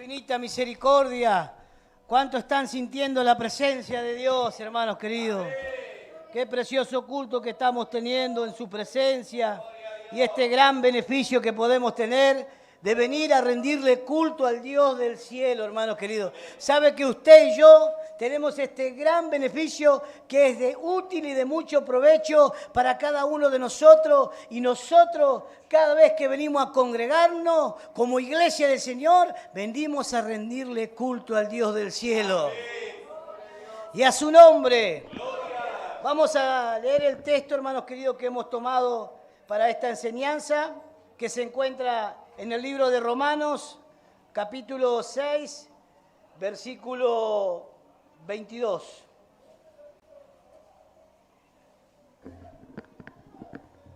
infinita misericordia. ¿Cuánto están sintiendo la presencia de Dios, hermanos queridos? Qué precioso culto que estamos teniendo en su presencia y este gran beneficio que podemos tener de venir a rendirle culto al Dios del cielo, hermanos queridos. Sabe que usted y yo tenemos este gran beneficio que es de útil y de mucho provecho para cada uno de nosotros, y nosotros cada vez que venimos a congregarnos como iglesia del Señor, venimos a rendirle culto al Dios del cielo y a su nombre. Vamos a leer el texto, hermanos queridos, que hemos tomado para esta enseñanza, que se encuentra en el libro de Romanos, capítulo 6, versículo 22.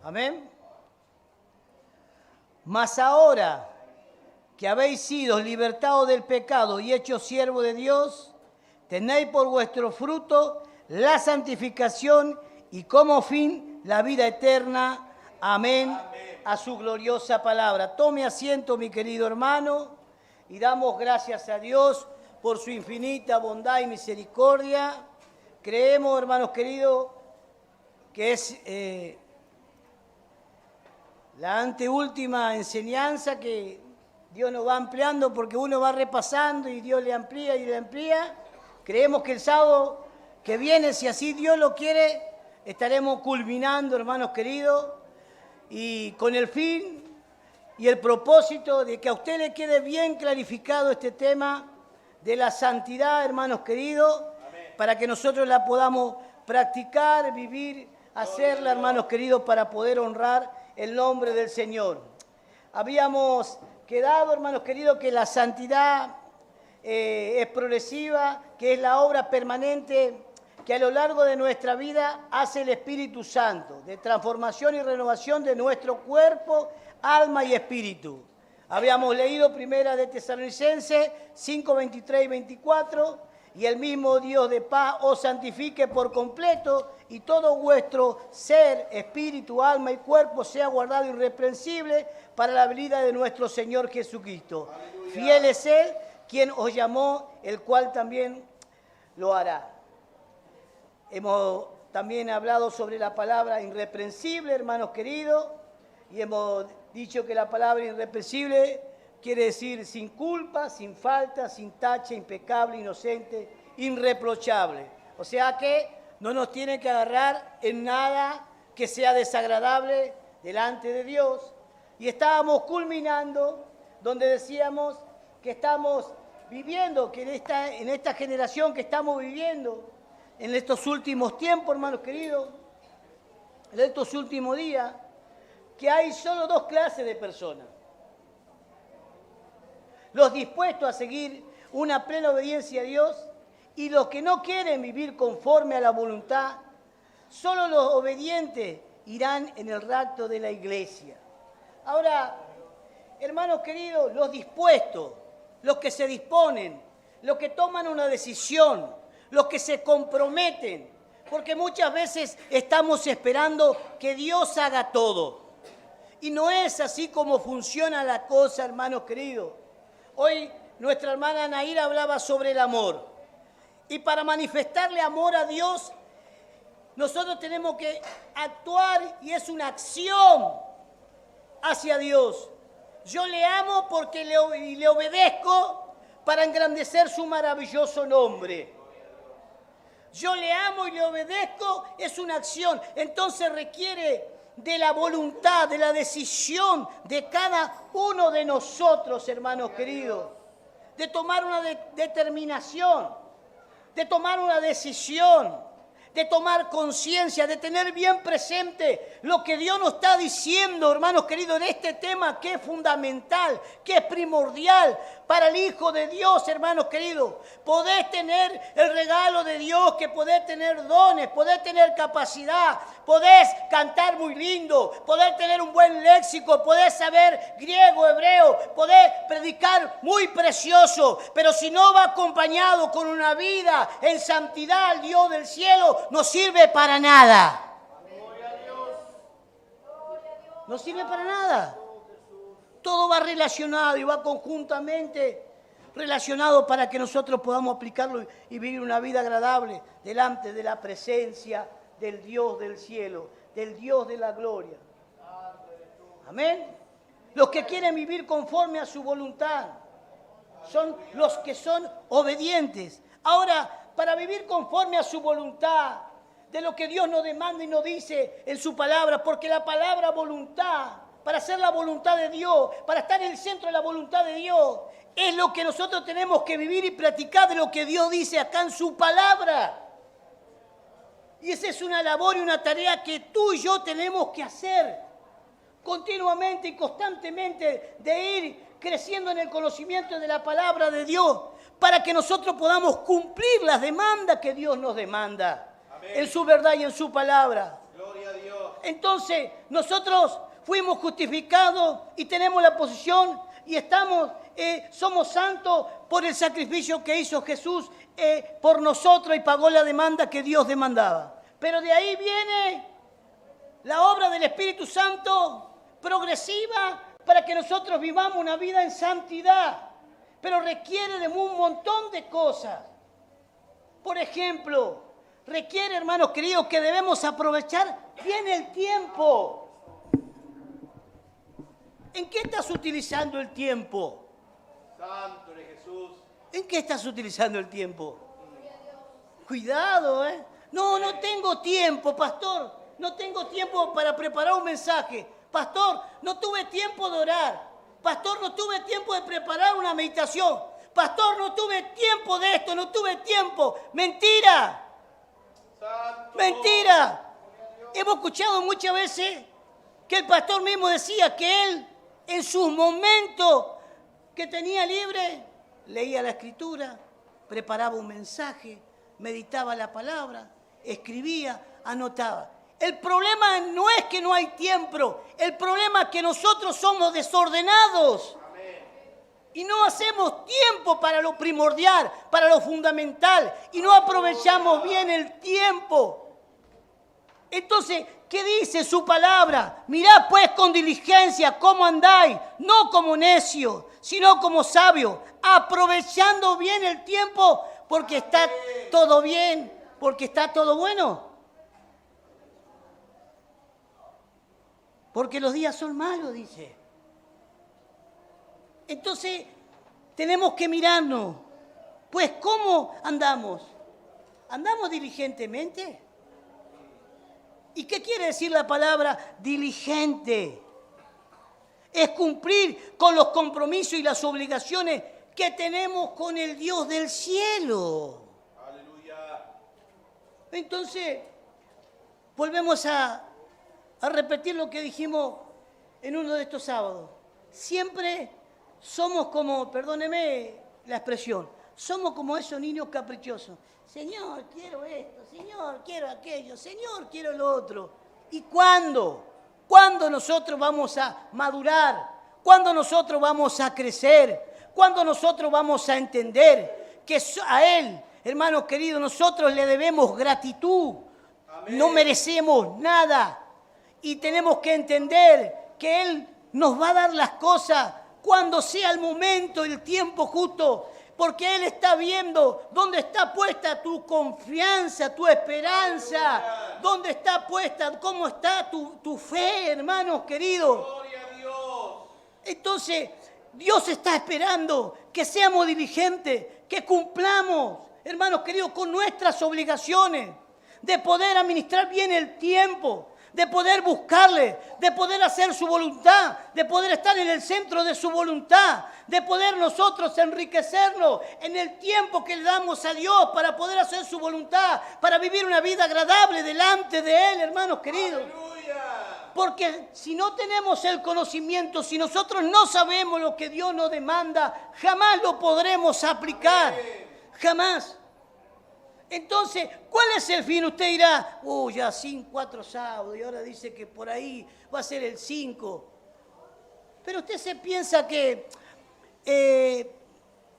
Amén. Mas ahora que habéis sido libertados del pecado y hechos siervos de Dios, tenéis por vuestro fruto la santificación y como fin la vida eterna. Amén. A su gloriosa palabra. Tome asiento, mi querido hermano, y damos gracias a Dios por su infinita bondad y misericordia. Creemos, hermanos queridos, que es la anteúltima enseñanza que Dios nos va ampliando, porque uno va repasando y Dios le amplía y le amplía. Creemos que el sábado que viene, si así Dios lo quiere, estaremos culminando, hermanos queridos, y con el fin y el propósito de que a usted le quede bien clarificado este tema de la santidad, hermanos queridos, para que nosotros la podamos practicar, vivir, hacerla, hermanos queridos, para poder honrar el nombre del Señor. Habíamos quedado, hermanos queridos, que la santidad es progresiva, que es la obra permanente que a lo largo de nuestra vida hace el Espíritu Santo, de transformación y renovación de nuestro cuerpo, alma y espíritu. Habíamos leído primera de Tesalonicenses 5, 23 y 24, y el mismo Dios de paz os santifique por completo, y todo vuestro ser, espíritu, alma y cuerpo sea guardado irreprensible para la venida de nuestro Señor Jesucristo. Aleluya. Fiel es Él, quien os llamó, el cual también lo hará. Hemos también hablado sobre la palabra irreprensible, hermanos queridos, y hemos dicho que la palabra irreprensible quiere decir sin culpa, sin falta, sin tacha, impecable, inocente, irreprochable. O sea que no nos tiene que agarrar en nada que sea desagradable delante de Dios. Y estábamos culminando donde decíamos que estamos viviendo, que en esta generación que estamos viviendo, en estos últimos tiempos, hermanos queridos, en estos últimos días, que hay solo dos clases de personas. Los dispuestos a seguir una plena obediencia a Dios y los que no quieren vivir conforme a la voluntad. Solo los obedientes irán en el rapto de la iglesia. Ahora, hermanos queridos, los dispuestos, los que se disponen, los que toman una decisión, los que se comprometen, porque muchas veces estamos esperando que Dios haga todo. Y no es así como funciona la cosa, hermanos queridos. Hoy nuestra hermana Naira hablaba sobre el amor. Y para manifestarle amor a Dios, nosotros tenemos que actuar, y es una acción hacia Dios. Yo le amo porque le obedezco para engrandecer su maravilloso nombre. Yo le amo y le obedezco, es una acción. Entonces requiere de la voluntad, de la decisión de cada uno de nosotros, hermanos queridos, de tomar una determinación, de tomar una decisión, de tomar conciencia, de tener bien presente lo que Dios nos está diciendo, hermanos queridos, en este tema que es fundamental, que es primordial para el Hijo de Dios, hermanos queridos. Podés tener el regalo de Dios, que podés tener dones, podés tener capacidad, podés cantar muy lindo, podés tener un buen léxico, podés saber griego, hebreo, podés predicar muy precioso, pero si no va acompañado con una vida en santidad al Dios del cielo, no sirve para nada. No sirve para nada. Todo va relacionado y va conjuntamente relacionado para que nosotros podamos aplicarlo y vivir una vida agradable delante de la presencia del Dios del cielo, del Dios de la gloria. Amén. Los que quieren vivir conforme a su voluntad son los que son obedientes. Ahora, para vivir conforme a su voluntad, de lo que Dios nos demanda y nos dice en su palabra, porque la palabra voluntad, para hacer la voluntad de Dios, para estar en el centro de la voluntad de Dios, es lo que nosotros tenemos que vivir y practicar de lo que Dios dice acá en su palabra. Y esa es una labor y una tarea que tú y yo tenemos que hacer continuamente y constantemente, de ir creciendo en el conocimiento de la palabra de Dios, para que nosotros podamos cumplir las demandas que Dios nos demanda. Amén. En su verdad y en su palabra. Gloria a Dios. Entonces, nosotros fuimos justificados y tenemos la posición y somos santos por el sacrificio que hizo Jesús por nosotros y pagó la demanda que Dios demandaba. Pero de ahí viene la obra del Espíritu Santo progresiva para que nosotros vivamos una vida en santidad. Pero requiere de un montón de cosas. Por ejemplo, requiere, hermanos queridos, que debemos aprovechar bien el tiempo. ¿En qué estás utilizando el tiempo? Santo eres Jesús. ¿En qué estás utilizando el tiempo? Cuidado, ¿eh? No tengo tiempo, pastor. No tengo tiempo para preparar un mensaje. Pastor, no tuve tiempo de orar. Pastor, no tuve tiempo de preparar una meditación. Pastor, no tuve tiempo de esto, no tuve tiempo. ¡Mentira! Santo. ¡Mentira! Hemos escuchado muchas veces que el pastor mismo decía que él, en sus momentos que tenía libre, leía la Escritura, preparaba un mensaje, meditaba la palabra, escribía, anotaba. El problema no es que no hay tiempo, el problema es que nosotros somos desordenados. Amén. Y no hacemos tiempo para lo primordial, para lo fundamental, y no aprovechamos bien el tiempo. Entonces, ¿qué dice su palabra? Mirad pues con diligencia cómo andáis, no como necios, sino como sabios, aprovechando bien el tiempo, porque está todo bien, porque está todo bueno. Porque los días son malos, dice. Entonces, tenemos que mirarnos. Pues, ¿cómo andamos? ¿Andamos diligentemente? ¿Y qué quiere decir la palabra diligente? Es cumplir con los compromisos y las obligaciones que tenemos con el Dios del cielo. Aleluya. Entonces, volvemos a repetir lo que dijimos en uno de estos sábados. Siempre somos como, perdóneme la expresión, somos como esos niños caprichosos. Señor, quiero esto, Señor, quiero aquello, Señor, quiero lo otro. ¿Y cuándo? ¿Cuándo nosotros vamos a madurar? ¿Cuándo nosotros vamos a crecer? ¿Cuándo nosotros vamos a entender que a Él, hermanos queridos, nosotros le debemos gratitud? Amén. No merecemos nada. Y tenemos que entender que Él nos va a dar las cosas cuando sea el momento, el tiempo justo. Porque Él está viendo dónde está puesta tu confianza, tu esperanza. Dónde está puesta, cómo está tu fe, hermanos queridos. Gloria a Dios. Entonces, Dios está esperando que seamos diligentes, que cumplamos, hermanos queridos, con nuestras obligaciones. De poder administrar bien el tiempo. De poder buscarle, de poder hacer su voluntad, de poder estar en el centro de su voluntad, de poder nosotros enriquecernos en el tiempo que le damos a Dios para poder hacer su voluntad, para vivir una vida agradable delante de Él, hermanos queridos. Aleluya. Porque si no tenemos el conocimiento, si nosotros no sabemos lo que Dios nos demanda, jamás lo podremos aplicar, jamás. Entonces, ¿cuál es el fin? Usted dirá, ya 4 sábados y ahora dice que por ahí va a ser el 5. Pero usted se piensa que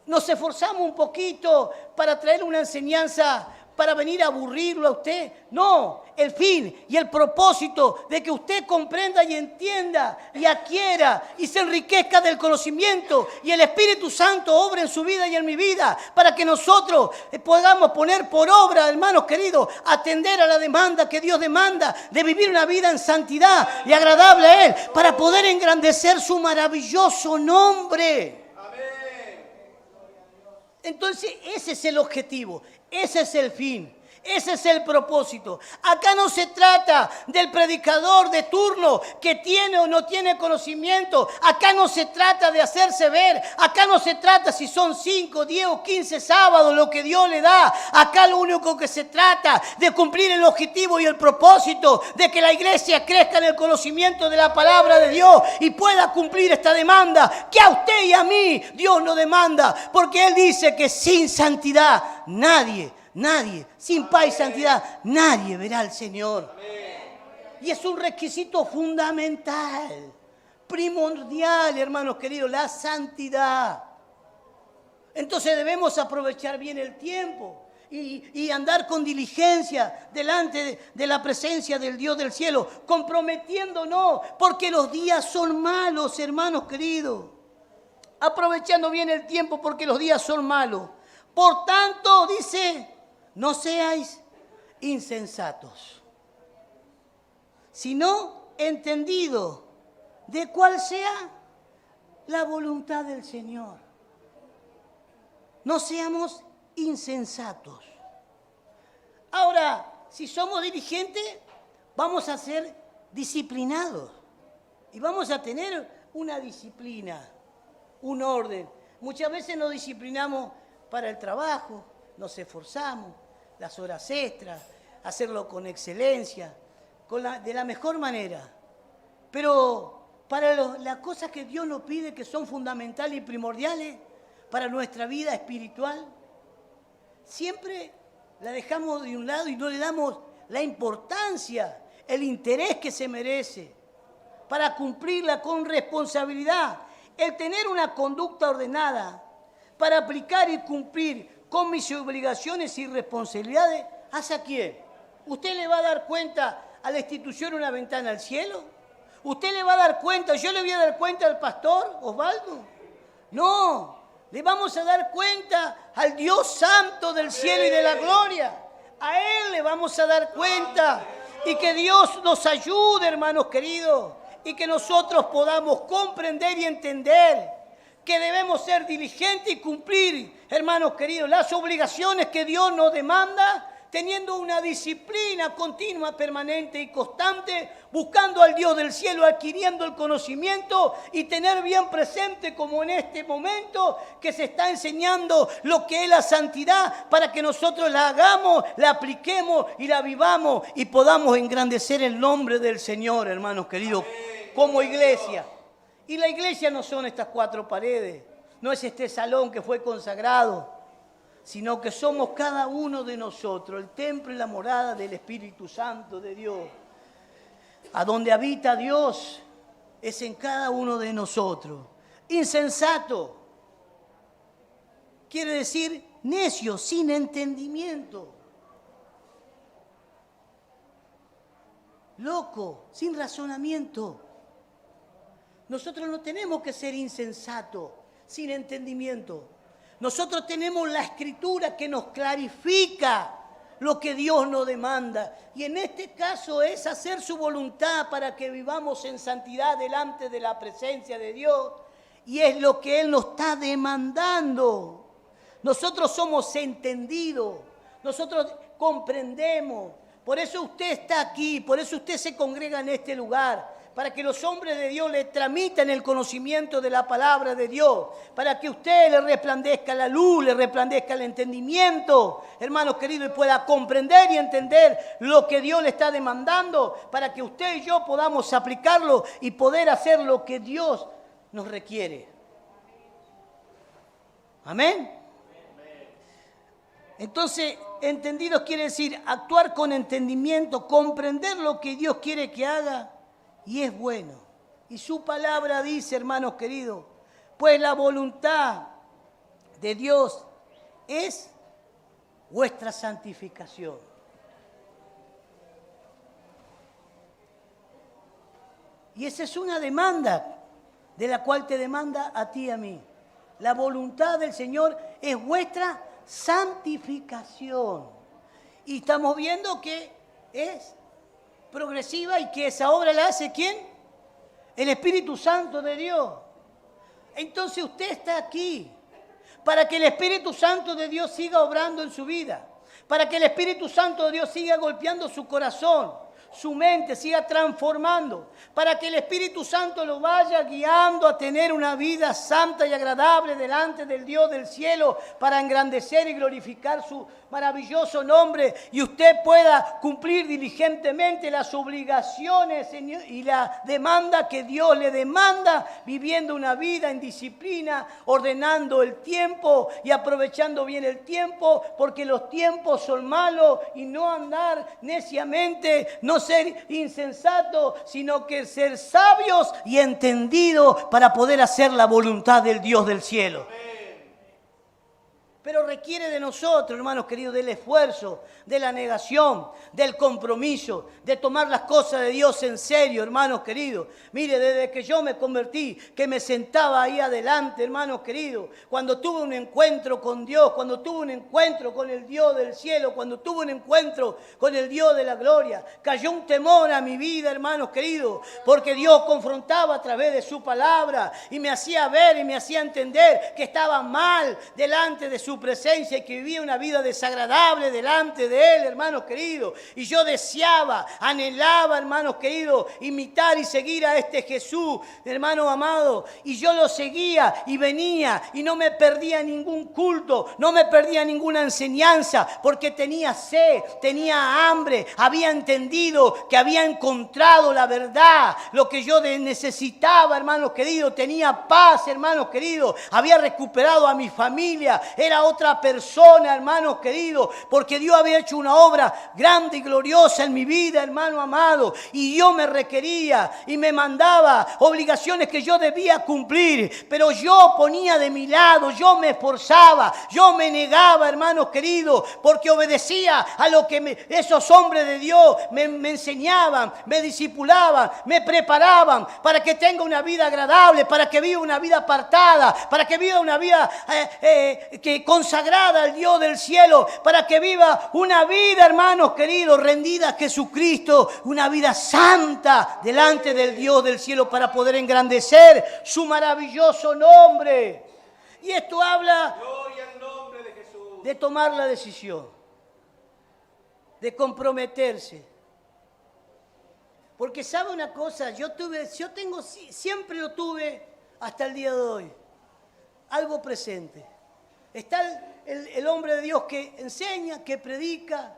nos esforzamos un poquito para traer una enseñanza, para venir a aburrirlo a usted. No, el fin y el propósito de que usted comprenda y entienda y adquiera y se enriquezca del conocimiento y el Espíritu Santo obre en su vida y en mi vida para que nosotros podamos poner por obra, hermanos queridos, atender a la demanda que Dios demanda de vivir una vida en santidad y agradable a Él para poder engrandecer su maravilloso nombre. Entonces ese es el objetivo, ese es el fin. Ese es el propósito. Acá no se trata del predicador de turno que tiene o no tiene conocimiento. Acá no se trata de hacerse ver. Acá no se trata si son 5, 10 o 15 sábados lo que Dios le da. Acá lo único que se trata de cumplir el objetivo y el propósito de que la iglesia crezca en el conocimiento de la palabra de Dios y pueda cumplir esta demanda que a usted y a mí Dios nos demanda. Porque Él dice que sin santidad nadie, sin paz y santidad, nadie verá al Señor. Y es un requisito fundamental, primordial, hermanos queridos, la santidad. Entonces debemos aprovechar bien el tiempo y andar con diligencia delante de la presencia del Dios del cielo, comprometiéndonos, porque los días son malos, hermanos queridos. Aprovechando bien el tiempo porque los días son malos. Por tanto, dice, no seáis insensatos, sino entendidos de cuál sea la voluntad del Señor. No seamos insensatos. Ahora, si somos dirigentes, vamos a ser disciplinados y vamos a tener una disciplina, un orden. Muchas veces nos disciplinamos para el trabajo, nos esforzamos, las horas extras, hacerlo con excelencia, de la mejor manera. Pero para las cosas que Dios nos pide, que son fundamentales y primordiales para nuestra vida espiritual, siempre la dejamos de un lado y no le damos la importancia, el interés que se merece para cumplirla con responsabilidad. El tener una conducta ordenada para aplicar y cumplir con mis obligaciones y responsabilidades, ¿hacia quién? ¿Usted le va a dar cuenta a la institución Una Ventana al Cielo? ¿Usted le va a dar cuenta, yo le voy a dar cuenta al pastor Osvaldo? No, le vamos a dar cuenta al Dios Santo del cielo y de la gloria. A Él le vamos a dar cuenta y que Dios nos ayude, hermanos queridos, y que nosotros podamos comprender y entender que debemos ser diligentes y cumplir, hermanos queridos, las obligaciones que Dios nos demanda, teniendo una disciplina continua, permanente y constante, buscando al Dios del cielo, adquiriendo el conocimiento y tener bien presente, como en este momento, que se está enseñando lo que es la santidad para que nosotros la hagamos, la apliquemos y la vivamos y podamos engrandecer el nombre del Señor, hermanos queridos, como iglesia. Y la iglesia no son estas 4 paredes, no es este salón que fue consagrado, sino que somos cada uno de nosotros, el templo y la morada del Espíritu Santo de Dios. A donde habita Dios es en cada uno de nosotros. Insensato quiere decir necio, sin entendimiento. Loco, sin razonamiento. Nosotros no tenemos que ser insensatos, sin entendimiento. Nosotros tenemos la Escritura que nos clarifica lo que Dios nos demanda. Y en este caso es hacer su voluntad para que vivamos en santidad delante de la presencia de Dios. Y es lo que Él nos está demandando. Nosotros somos entendidos, nosotros comprendemos. Por eso usted está aquí, por eso usted se congrega en este lugar. Para que los hombres de Dios le tramitan el conocimiento de la palabra de Dios, para que usted le resplandezca la luz, le resplandezca el entendimiento, hermanos queridos, y pueda comprender y entender lo que Dios le está demandando, para que usted y yo podamos aplicarlo y poder hacer lo que Dios nos requiere. Amén. Entonces, entendidos quiere decir actuar con entendimiento, comprender lo que Dios quiere que haga. Y es bueno. Y su palabra dice, hermanos queridos, pues la voluntad de Dios es vuestra santificación. Y esa es una demanda de la cual te demanda a ti y a mí. La voluntad del Señor es vuestra santificación. Y estamos viendo que es progresiva y que esa obra la hace ¿quién? El Espíritu Santo de Dios. Entonces usted está aquí para que el Espíritu Santo de Dios siga obrando en su vida, para que el Espíritu Santo de Dios siga golpeando su corazón, su mente, siga transformando, para que el Espíritu Santo lo vaya guiando a tener una vida santa y agradable delante del Dios del cielo, para engrandecer y glorificar su maravilloso nombre, y usted pueda cumplir diligentemente las obligaciones y la demanda que Dios le demanda, viviendo una vida en disciplina, ordenando el tiempo y aprovechando bien el tiempo, porque los tiempos son malos, y no andar neciamente, no ser insensato, sino que ser sabios y entendidos para poder hacer la voluntad del Dios del cielo. Pero requiere de nosotros, hermanos queridos, del esfuerzo, de la negación, del compromiso, de tomar las cosas de Dios en serio, hermanos queridos. Mire, desde que yo me convertí, que me sentaba ahí adelante, hermanos queridos, cuando tuve un encuentro con Dios, cuando tuve un encuentro con el Dios del cielo, cuando tuve un encuentro con el Dios de la gloria, cayó un temor a mi vida, hermanos queridos, porque Dios confrontaba a través de su palabra y me hacía ver y me hacía entender que estaba mal delante de su presencia y que vivía una vida desagradable delante de Él, hermanos queridos. Y yo deseaba, anhelaba, hermanos queridos, imitar y seguir a este Jesús, hermano amado. Y yo lo seguía y venía y no me perdía ningún culto, no me perdía ninguna enseñanza, porque tenía sed, tenía hambre, había entendido que había encontrado la verdad, lo que yo necesitaba, hermanos queridos. Tenía paz, hermanos queridos, había recuperado a mi familia, era otra persona, hermanos queridos, porque Dios había hecho una obra grande y gloriosa en mi vida, hermano amado, y Dios me requería y me mandaba obligaciones que yo debía cumplir, pero yo ponía de mi lado, yo me esforzaba, yo me negaba, hermanos queridos, porque obedecía a lo que esos hombres de Dios me enseñaban, me discipulaban, me preparaban para que tenga una vida agradable, para que viva una vida apartada, para que viva una vida que consagrada al Dios del cielo, para que viva una vida, hermanos queridos, rendida a Jesucristo, una vida santa delante del Dios del cielo, para poder engrandecer su maravilloso nombre. Y esto habla Gloria al nombre de Jesús. de tomar la decisión, de comprometerse. Porque sabe una cosa, siempre lo tuve hasta el día de hoy, algo presente. Está el hombre de Dios que enseña, que predica,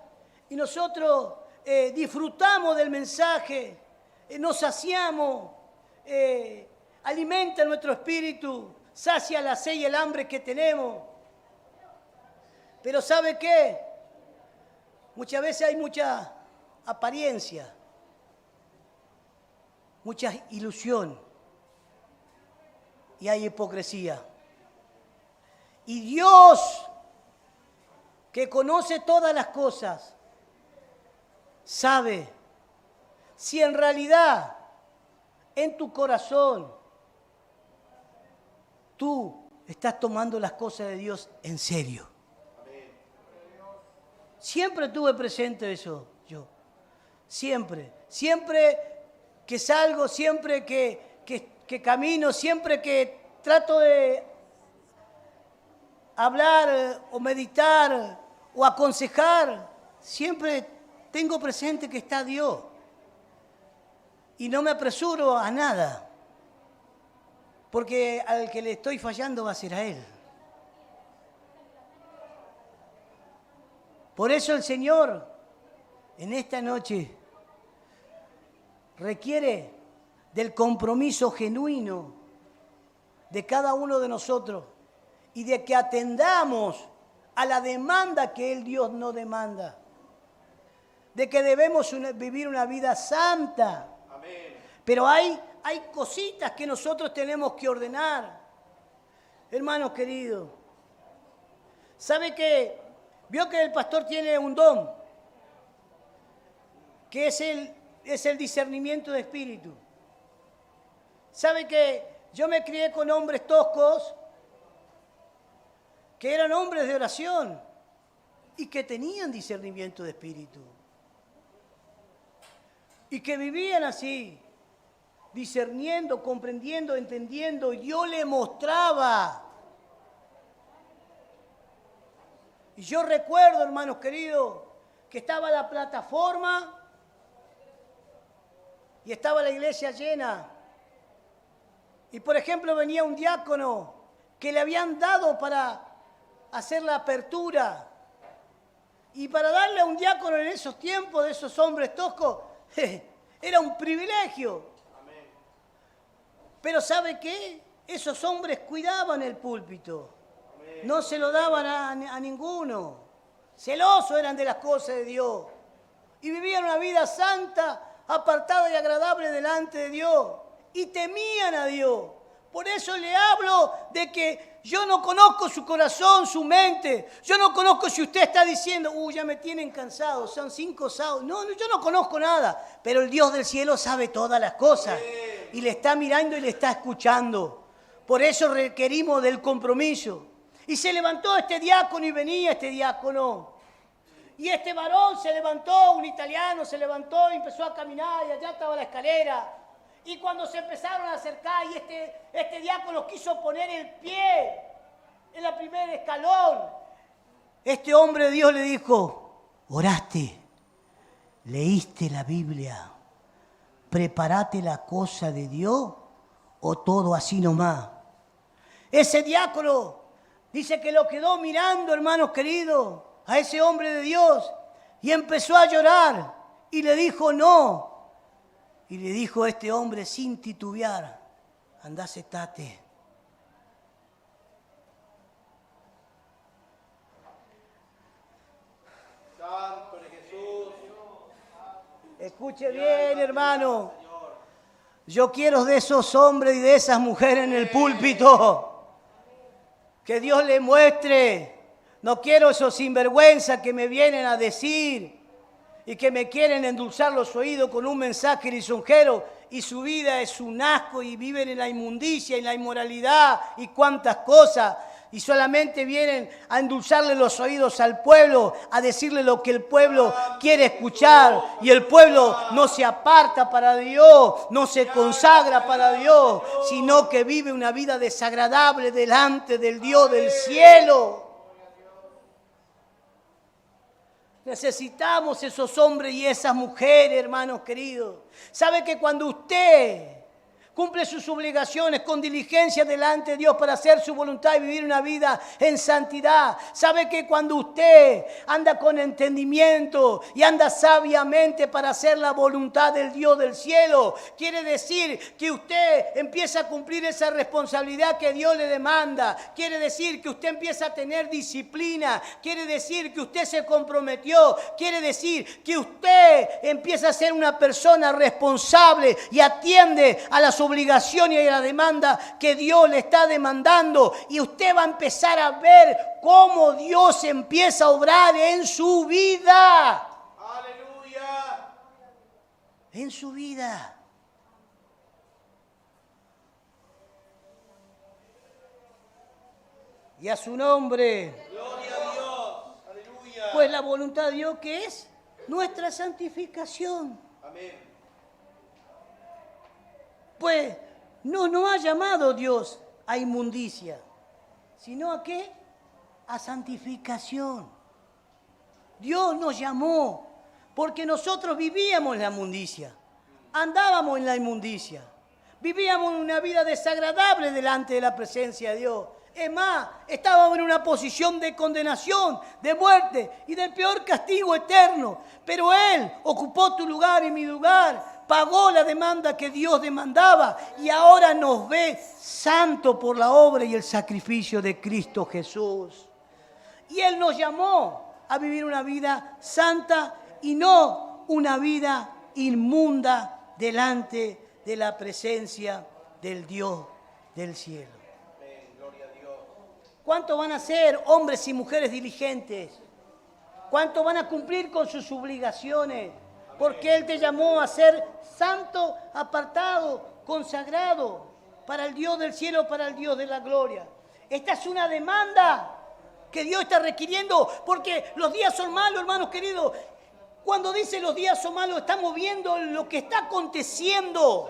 y nosotros disfrutamos del mensaje, nos saciamos, alimenta nuestro espíritu, sacia la sed y el hambre que tenemos. Pero ¿sabe qué? Muchas veces hay mucha apariencia, mucha ilusión y hay hipocresía. Y Dios, que conoce todas las cosas, sabe si en realidad en tu corazón tú estás tomando las cosas de Dios en serio. Siempre tuve presente eso yo. Siempre que salgo, siempre que camino, siempre que trato de hablar o meditar o aconsejar, siempre tengo presente que está Dios. Y no me apresuro a nada, porque al que le estoy fallando va a ser a Él. Por eso el Señor, en esta noche, requiere del compromiso genuino de cada uno de nosotros y de que atendamos a la demanda que el Dios nos demanda, de que debemos vivir una vida santa. Amén. Pero hay cositas que nosotros tenemos que ordenar, hermanos queridos. ¿Sabe qué? Vio que el pastor tiene un don, que es el discernimiento de espíritu. ¿Sabe que yo me crié con hombres toscos que eran hombres de oración y que tenían discernimiento de espíritu? Y que vivían así, discerniendo, comprendiendo, entendiendo. Y yo le mostraba. Y yo recuerdo, hermanos queridos, que estaba la plataforma y estaba la iglesia llena. Y por ejemplo venía un diácono que le habían dado para hacer la apertura. Y para darle a un diácono en esos tiempos de esos hombres toscos, era un privilegio. Amén. Pero ¿sabe qué? Esos hombres cuidaban el púlpito. Amén. No se lo daban a ninguno. Celosos eran de las cosas de Dios. Y vivían una vida santa, apartada y agradable delante de Dios. Y temían a Dios. Por eso le hablo de que yo no conozco su corazón, su mente. Yo no conozco si usted está diciendo, ya me tienen cansado, son 5 sábados. No, yo no conozco nada. Pero el Dios del cielo sabe todas las cosas. Y le está mirando y le está escuchando. Por eso requerimos del compromiso. Y se levantó este diácono y venía este diácono. Y este varón se levantó, un italiano se levantó y empezó a caminar y allá estaba la escalera. Y cuando se empezaron a acercar y este diácono quiso poner el pie en la primer escalón, este hombre de Dios le dijo, oraste, leíste la Biblia, preparaste la cosa de Dios o todo así nomás. Ese diácono dice que lo quedó mirando, hermanos queridos, a ese hombre de Dios y empezó a llorar y le dijo no. Y le dijo a este hombre sin titubear, andá, sentate. Santo de Jesús. Escuche bien, hermano. Yo quiero de esos hombres y de esas mujeres en el púlpito. Que Dios le muestre. No quiero esos sinvergüenzas que me vienen a decir y que me quieren endulzar los oídos con un mensaje lisonjero y su vida es un asco y viven en la inmundicia y la inmoralidad y cuantas cosas y solamente vienen a endulzarle los oídos al pueblo, a decirle lo que el pueblo quiere escuchar y el pueblo no se aparta para Dios, no se consagra para Dios, sino que vive una vida desagradable delante del Dios del cielo. Necesitamos esos hombres y esas mujeres, hermanos queridos. ¿Sabe que cuando usted cumple sus obligaciones con diligencia delante de Dios para hacer su voluntad y vivir una vida en santidad? ¿Sabe que cuando usted anda con entendimiento y anda sabiamente para hacer la voluntad del Dios del cielo, quiere decir que usted empieza a cumplir esa responsabilidad que Dios le demanda? Quiere decir que usted empieza a tener disciplina, quiere decir que usted se comprometió, quiere decir que usted empieza a ser una persona responsable y atiende a las obligaciones y a la demanda que Dios le está demandando, y usted va a empezar a ver cómo Dios empieza a obrar en su vida. Aleluya. En su vida. Y a su nombre. Gloria a Dios. Aleluya. Pues la voluntad de Dios, ¿qué es? Nuestra santificación. Amén. Pues no nos ha llamado Dios a inmundicia, sino ¿a qué? A santificación. Dios nos llamó porque nosotros vivíamos en la inmundicia, andábamos en la inmundicia, vivíamos una vida desagradable delante de la presencia de Dios. Es más, estábamos en una posición de condenación, de muerte y del peor castigo eterno. Pero Él ocupó tu lugar y mi lugar, pagó la demanda que Dios demandaba y ahora nos ve santo por la obra y el sacrificio de Cristo Jesús. Y Él nos llamó a vivir una vida santa y no una vida inmunda delante de la presencia del Dios del cielo. ¿Cuánto van a ser hombres y mujeres diligentes? ¿Cuánto van a cumplir con sus obligaciones? Porque Él te llamó a ser santo, apartado consagrado para el Dios del cielo, para el Dios de la gloria. Esta es una demanda que Dios está requiriendo, porque los días son malos, hermanos queridos. Cuando dice los días son malos, estamos viendo lo que está aconteciendo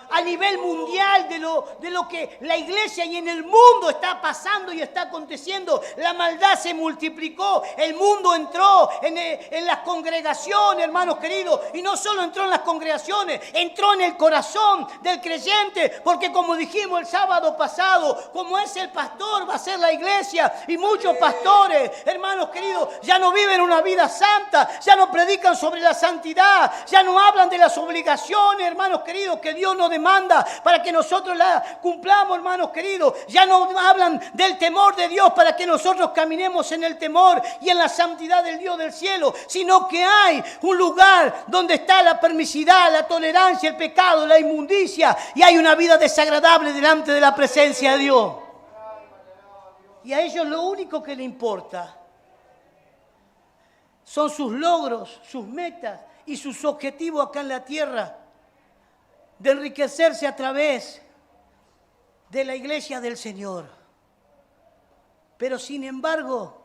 a nivel mundial, de lo que la iglesia y en el mundo está pasando y está aconteciendo. La maldad se multiplicó, el mundo entró en las congregaciones, hermanos queridos, y no solo entró en las congregaciones, entró en el corazón del creyente, porque como dijimos el sábado pasado, como es el pastor, va a ser la iglesia, y muchos pastores, hermanos queridos, ya no viven una vida santa, ya no predican sobre la santidad, ya no hablan de las obligaciones, hermanos queridos, que Dios nos demanda para que nosotros las cumplamos, hermanos queridos. Ya no hablan del temor de Dios para que nosotros caminemos en el temor y en la santidad del Dios del cielo, sino que hay un lugar donde está la permisidad, la tolerancia, el pecado, la inmundicia, y hay una vida desagradable delante de la presencia de Dios. Y a ellos lo único que les importa son sus logros, sus metas y sus objetivos acá en la tierra, de enriquecerse a través de la iglesia del Señor. Pero sin embargo,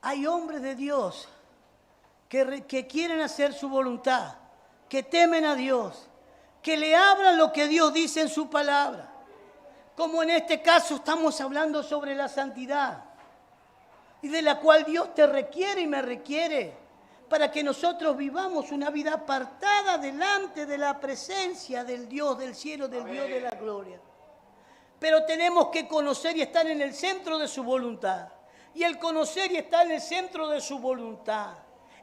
hay hombres de Dios que quieren hacer su voluntad, que temen a Dios, que le hablan lo que Dios dice en su palabra. Como en este caso estamos hablando sobre la santidad, y de la cual Dios te requiere y me requiere, para que nosotros vivamos una vida apartada delante de la presencia del Dios del cielo, del Dios de la gloria. Pero tenemos que conocer y estar en el centro de su voluntad. Y el conocer y estar en el centro de su voluntad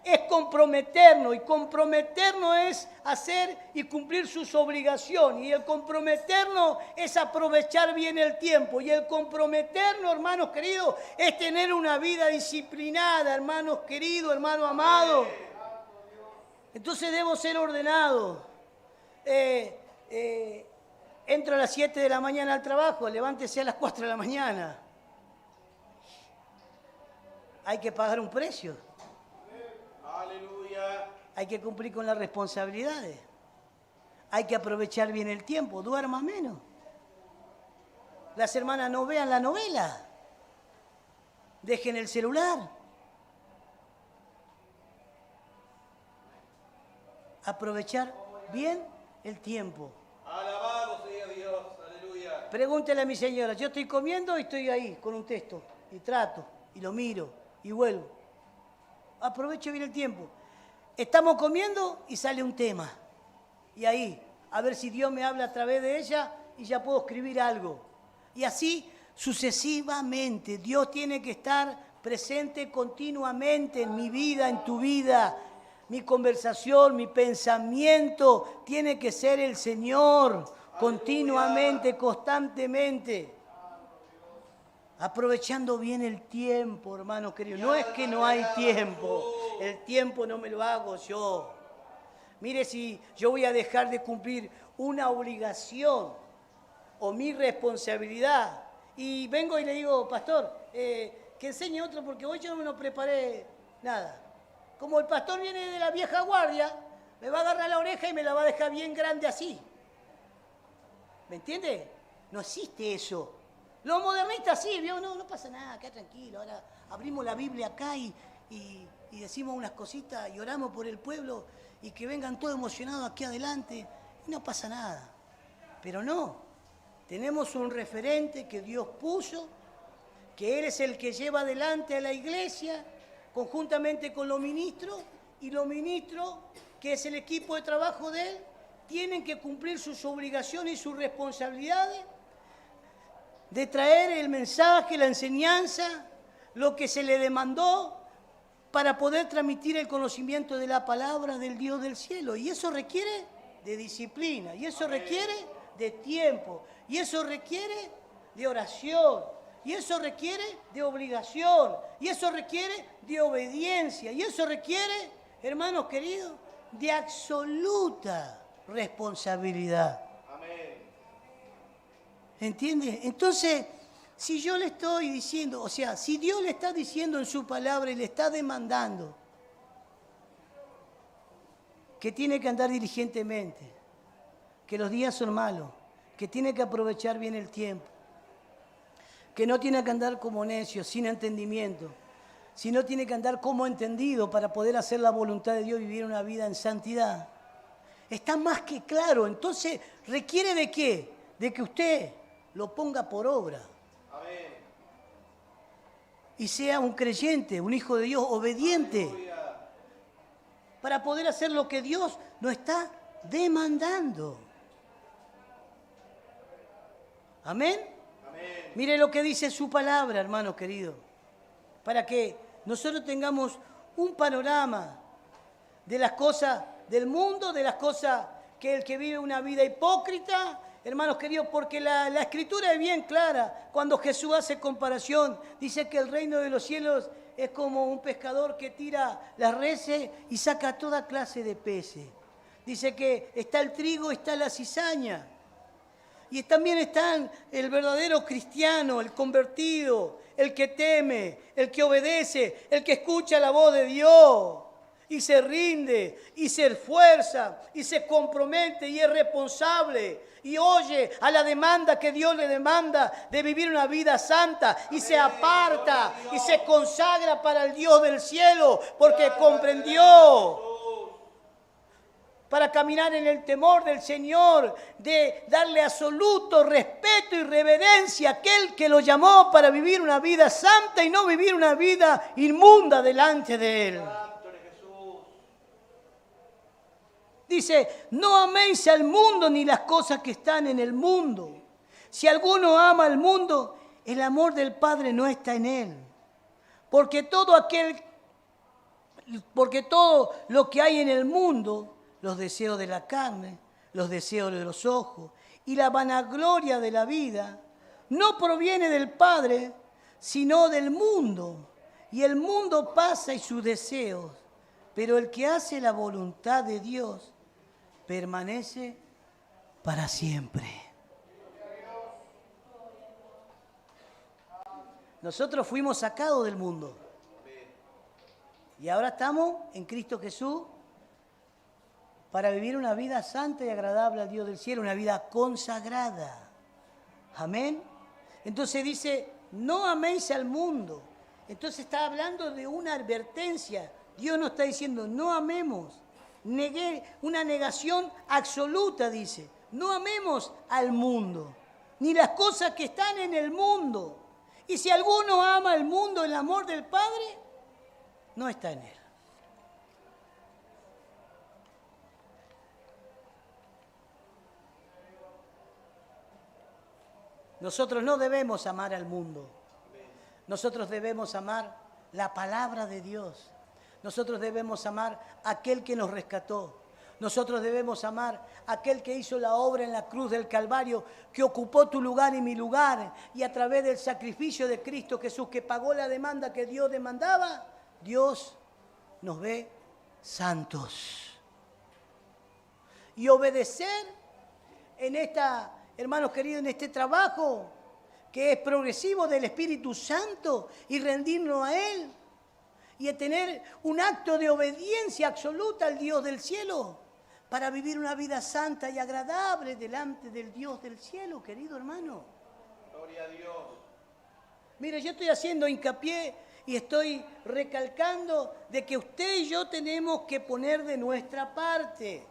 es comprometernos, y comprometernos es hacer y cumplir sus obligaciones, y el comprometernos es aprovechar bien el tiempo, y el comprometernos, hermanos queridos, es tener una vida disciplinada, hermanos queridos, hermanos amados. Entonces debo ser ordenado. Entro a las 7 de la mañana al trabajo, levántese a las 4 de la mañana. Hay que pagar un precio. Aleluya. Hay que cumplir con las responsabilidades. Hay que aprovechar bien el tiempo. Duerma menos. Las hermanas no vean la novela. Dejen el celular. Aprovechar bien el tiempo. Alabado sea Dios. Aleluya. Pregúntele a mi señora. Yo estoy comiendo y estoy ahí con un texto. Y trato. Y lo miro. Y vuelvo. Aprovecho bien el tiempo. Estamos comiendo y sale un tema. Y ahí, a ver si Dios me habla a través de ella y ya puedo escribir algo. Y así sucesivamente. Dios tiene que estar presente continuamente en mi vida, en tu vida. Mi conversación, mi pensamiento tiene que ser el Señor continuamente, constantemente. Aprovechando bien el tiempo, hermanos queridos. No es que no hay tiempo. El tiempo no me lo hago yo. Mire, si yo voy a dejar de cumplir una obligación o mi responsabilidad, y vengo y le digo, pastor, que enseñe otro porque hoy yo no me preparé nada. Como el pastor viene de la vieja guardia, me va a agarrar la oreja y me la va a dejar bien grande así. ¿Me entiende? No existe eso. Los modernistas sí, ¿vio? No pasa nada, queda tranquilo. Ahora abrimos la Biblia acá y decimos unas cositas y oramos por el pueblo y que vengan todos emocionados aquí adelante y no pasa nada. Pero no, tenemos un referente que Dios puso, que Él es el que lleva adelante a la iglesia conjuntamente con los ministros, y los ministros, que es el equipo de trabajo de Él, tienen que cumplir sus obligaciones y sus responsabilidades de traer el mensaje, la enseñanza, lo que se le demandó para poder transmitir el conocimiento de la palabra del Dios del cielo. Y eso requiere de disciplina, y eso requiere de tiempo, y eso requiere de oración, y eso requiere de obligación, y eso requiere de obediencia, y eso requiere, hermanos queridos, de absoluta responsabilidad. ¿Entiende? Entonces, si yo le estoy diciendo, o sea, si Dios le está diciendo en su palabra y le está demandando que tiene que andar diligentemente, que los días son malos, que tiene que aprovechar bien el tiempo, que no tiene que andar como necio, sin entendimiento, sino tiene que andar como entendido para poder hacer la voluntad de Dios y vivir una vida en santidad. Está más que claro. Entonces, ¿requiere de qué? De que usted lo ponga por obra. Amén. Y sea un creyente, un hijo de Dios, obediente. Aleluya. Para poder hacer lo que Dios nos está demandando. Amén. Amén. Mire lo que dice su palabra, hermano querido. Para que nosotros tengamos un panorama de las cosas del mundo, de las cosas que el que vive una vida hipócrita, hermanos queridos, porque la Escritura es bien clara. Cuando Jesús hace comparación, dice que el reino de los cielos es como un pescador que tira las reses y saca toda clase de peces. Dice que está el trigo, está la cizaña. Y también están el verdadero cristiano, el convertido, el que teme, el que obedece, el que escucha la voz de Dios y se rinde y se esfuerza y se compromete y es responsable y oye a la demanda que Dios le demanda de vivir una vida santa y se aparta y se consagra para el Dios del cielo porque comprendió. Para caminar en el temor del Señor, de darle absoluto respeto y reverencia a aquel que lo llamó para vivir una vida santa y no vivir una vida inmunda delante de Él. Santo eres Jesús. Dice, no améis al mundo ni las cosas que están en el mundo. Si alguno ama al mundo, el amor del Padre no está en él. Porque todo lo que hay en el mundo, los deseos de la carne, los deseos de los ojos y la vanagloria de la vida, no proviene del Padre, sino del mundo. Y el mundo pasa y sus deseos, pero el que hace la voluntad de Dios permanece para siempre. Nosotros fuimos sacados del mundo y ahora estamos en Cristo Jesús para vivir una vida santa y agradable al Dios del cielo, una vida consagrada. Amén. Entonces dice, no améis al mundo. Entonces está hablando de una advertencia. Dios nos está diciendo, no amemos. Una negación absoluta, dice. No amemos al mundo, ni las cosas que están en el mundo. Y si alguno ama al mundo, el amor del Padre no está en él. Nosotros no debemos amar al mundo. Nosotros debemos amar la palabra de Dios. Nosotros debemos amar a aquel que nos rescató. Nosotros debemos amar a aquel que hizo la obra en la cruz del Calvario, que ocupó tu lugar y mi lugar. Y a través del sacrificio de Cristo Jesús, que pagó la demanda que Dios demandaba, Dios nos ve santos. Y obedecer en esta... Hermanos queridos, en este trabajo que es progresivo del Espíritu Santo y rendirnos a Él y tener un acto de obediencia absoluta al Dios del cielo para vivir una vida santa y agradable delante del Dios del cielo, querido hermano. Gloria a Dios. Mire, yo estoy haciendo hincapié y estoy recalcando de que usted y yo tenemos que poner de nuestra parte,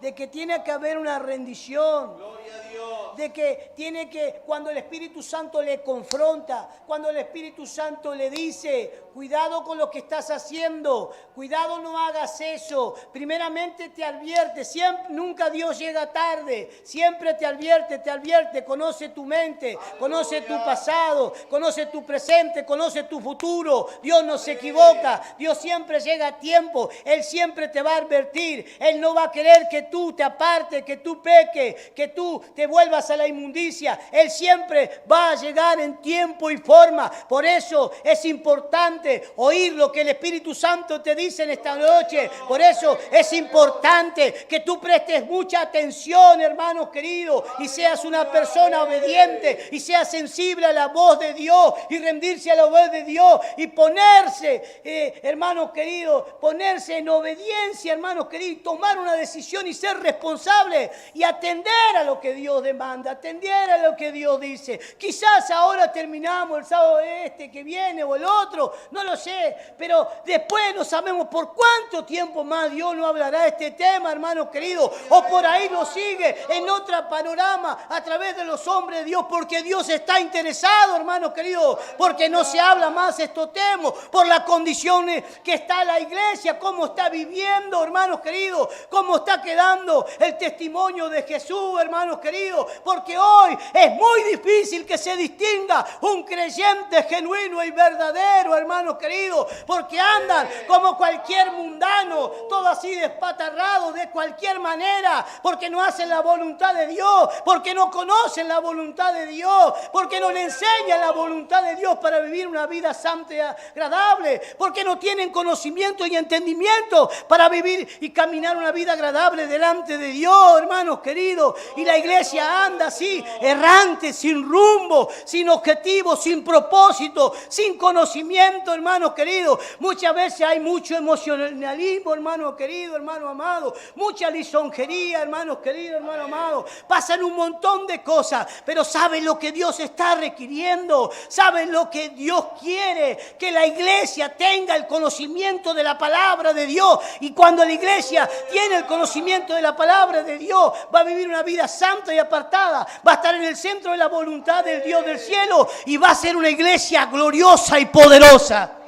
de que tiene que haber una rendición. Gloria a Dios. De que tiene que, cuando el Espíritu Santo le confronta, cuando el Espíritu Santo le dice, cuidado con lo que estás haciendo, cuidado no hagas eso, primeramente te advierte, nunca Dios llega tarde, siempre te advierte, conoce tu mente, conoce tu pasado, conoce tu presente, conoce tu futuro, Dios no se equivoca, Dios siempre llega a tiempo, Él siempre te va a advertir, Él no va a querer que tú te apartes, que tú peques, que tú te vuelvas vengas a la inmundicia. Él siempre va a llegar en tiempo y forma. Por eso es importante oír lo que el Espíritu Santo te dice en esta noche. Por eso es importante que tú prestes mucha atención, hermanos queridos, y seas una persona obediente y seas sensible a la voz de Dios y rendirse a la voz de Dios y ponerse, hermanos queridos, ponerse en obediencia, hermanos queridos, y tomar una decisión y ser responsable y atender a lo que Dios demanda, atender a lo que Dios dice. Quizás ahora terminamos el sábado que viene o el otro, no lo sé, pero después no sabemos por cuánto tiempo más Dios no hablará de este tema, hermanos queridos, o por ahí lo sigue en otro panorama a través de los hombres de Dios, porque Dios está interesado, hermanos queridos, porque no se habla más estos temas, por las condiciones que está la iglesia, cómo está viviendo, hermanos queridos, cómo está quedando el testimonio de Jesús, hermanos queridos, porque hoy es muy difícil que se distinga un creyente genuino y verdadero, hermanos queridos, porque andan como cualquier mundano, todo así despatarrado de cualquier manera, porque no hacen la voluntad de Dios, porque no conocen la voluntad de Dios, porque no le enseñan la voluntad de Dios para vivir una vida santa y agradable, porque no tienen conocimiento y entendimiento para vivir y caminar una vida agradable delante de Dios, hermanos queridos. Y la iglesia anda así, errante, sin rumbo, sin objetivo, sin propósito, sin conocimiento, hermanos queridos. Muchas veces hay mucho emocionalismo, hermano querido, hermano amado, mucha lisonjería, hermanos queridos, hermano amado. Pasan un montón de cosas, pero ¿saben lo que Dios está requiriendo? ¿Saben lo que Dios quiere? Que la iglesia tenga el conocimiento de la palabra de Dios. Y cuando la iglesia tiene el conocimiento de la palabra de Dios, va a vivir una vida santa y apartada, va a estar en el centro de la voluntad del Dios del cielo y va a ser una iglesia gloriosa y poderosa.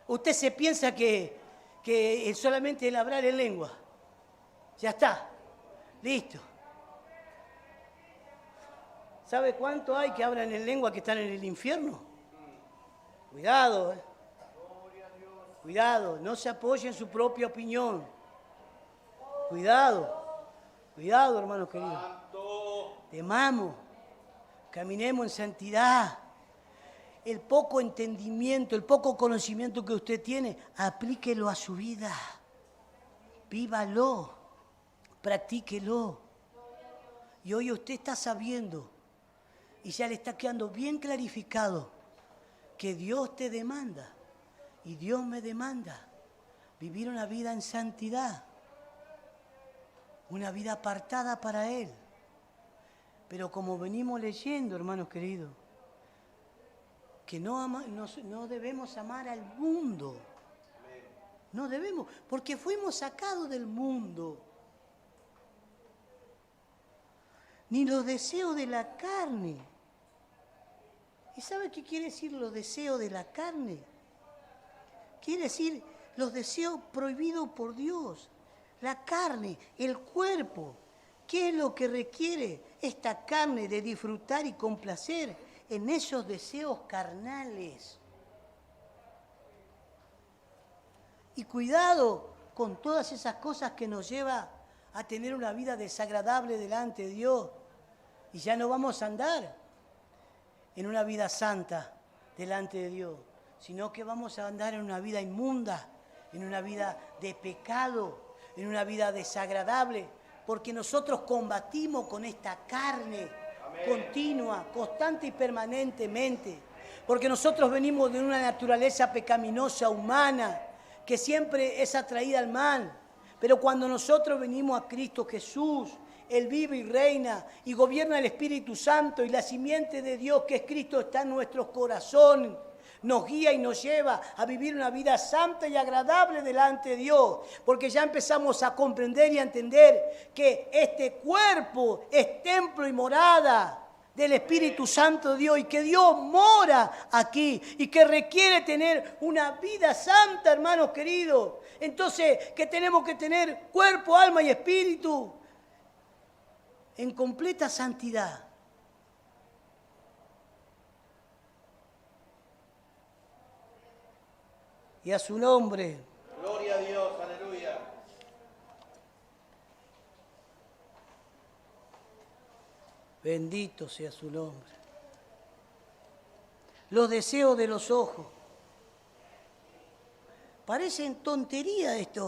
Usted se piensa que solamente el hablar en lengua, ya está, listo. ¿Sabe cuánto hay que hablan en lengua que están en el infierno? Cuidado, cuidado, no se apoye en su propia opinión. Cuidado, cuidado, hermanos queridos. Temamos, caminemos en santidad. El poco entendimiento, el poco conocimiento que usted tiene, aplíquelo a su vida. Vívalo, practíquelo. Y hoy usted está sabiendo y ya le está quedando bien clarificado que Dios te demanda y Dios me demanda vivir una vida en santidad, una vida apartada para Él. Pero como venimos leyendo, hermanos queridos, que no debemos amar al mundo. No debemos, porque fuimos sacados del mundo. Ni los deseos de la carne. ¿Y sabe qué quiere decir los deseos de la carne? Quiere decir los deseos prohibidos por Dios. La carne, el cuerpo. ¿Qué es lo que requiere esta carne de disfrutar y complacer en esos deseos carnales? Y cuidado con todas esas cosas que nos lleva a tener una vida desagradable delante de Dios. Y ya no vamos a andar en una vida santa delante de Dios, sino que vamos a andar en una vida inmunda, en una vida de pecado, en una vida desagradable, porque nosotros combatimos con esta carne continua, constante y permanentemente, porque nosotros venimos de una naturaleza pecaminosa humana que siempre es atraída al mal, pero cuando nosotros venimos a Cristo Jesús, Él vive y reina y gobierna el Espíritu Santo, y la simiente de Dios que es Cristo está en nuestros corazones. Nos guía y nos lleva a vivir una vida santa y agradable delante de Dios, porque ya empezamos a comprender y a entender que este cuerpo es templo y morada del Espíritu Santo de Dios, y que Dios mora aquí y que requiere tener una vida santa, hermanos queridos. Entonces, que tenemos que tener cuerpo, alma y espíritu en completa santidad. Y a su nombre. Gloria a Dios, aleluya. Bendito sea su nombre. Los deseos de los ojos. Parecen tontería este